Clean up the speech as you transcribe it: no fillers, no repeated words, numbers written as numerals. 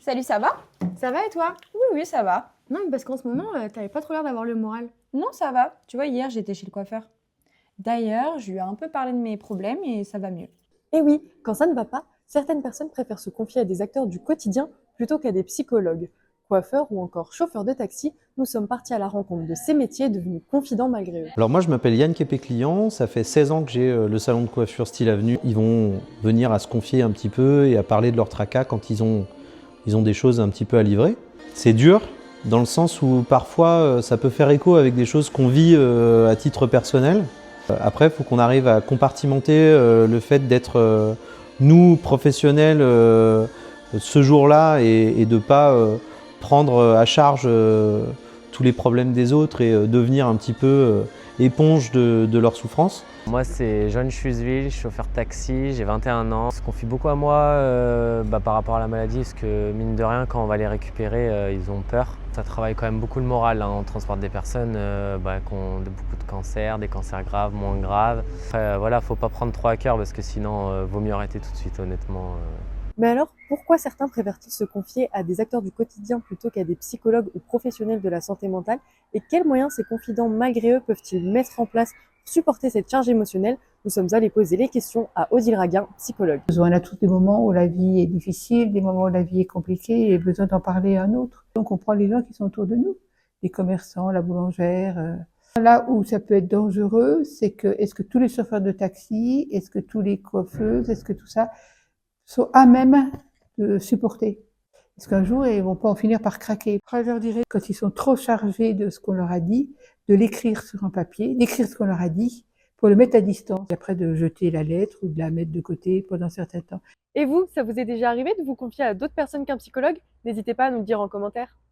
Salut, ça va? Ça va et toi? Oui, oui, ça va. Non, mais parce qu'en ce moment, t'avais pas trop l'air d'avoir le moral. Non, ça va. Tu vois, hier, j'étais chez le coiffeur. D'ailleurs, je lui ai un peu parlé de mes problèmes et ça va mieux. Et oui, quand ça ne va pas, certaines personnes préfèrent se confier à des acteurs du quotidien plutôt qu'à des psychologues. Coiffeurs ou encore chauffeurs de taxi, nous sommes partis à la rencontre de ces métiers devenus confidents malgré eux. Alors moi je m'appelle Yann Képé-Client, ça fait 16 ans que j'ai le salon de coiffure Style Avenue. Ils vont venir à se confier un petit peu et à parler de leur tracas quand ils ont des choses un petit peu à livrer. C'est dur dans le sens où parfois ça peut faire écho avec des choses qu'on vit à titre personnel. Après il faut qu'on arrive à compartimenter le fait d'être nous professionnels ce jour-là et de ne pas prendre à charge tous les problèmes des autres et devenir un petit peu éponge de leur souffrance. Moi c'est John Chuseville, chauffeur de taxi, j'ai 21 ans. On se confie beaucoup à moi par rapport à la maladie parce que mine de rien quand on va les récupérer ils ont peur. Ça travaille quand même beaucoup le moral, hein. On transporte des personnes qui ont beaucoup de cancers, des cancers graves, moins graves. Après voilà, faut pas prendre trop à cœur parce que sinon vaut mieux arrêter tout de suite honnêtement. Mais alors, pourquoi certains préfèrent-ils se confier à des acteurs du quotidien plutôt qu'à des psychologues ou professionnels de la santé mentale? Et quels moyens ces confidents malgré eux peuvent-ils mettre en place pour supporter cette charge émotionnelle? Nous sommes allés poser les questions à Odile Raguin, psychologue. On a tous des moments où la vie est difficile, des moments où la vie est compliquée et besoin d'en parler à un autre. Donc on prend les gens qui sont autour de nous, les commerçants, la boulangère. Là où ça peut être dangereux, c'est que est-ce que tous les chauffeurs de taxi, est-ce que tous les coiffeuses, est-ce que tout ça sont à même de supporter? Parce qu'un jour, ils vont pas en finir par craquer. Je leur dirais, quand ils sont trop chargés de ce qu'on leur a dit, de l'écrire sur un papier, d'écrire ce qu'on leur a dit, pour le mettre à distance, et après de jeter la lettre ou de la mettre de côté pendant un certain temps. Et vous, ça vous est déjà arrivé de vous confier à d'autres personnes qu'un psychologue? N'hésitez pas à nous le dire en commentaire.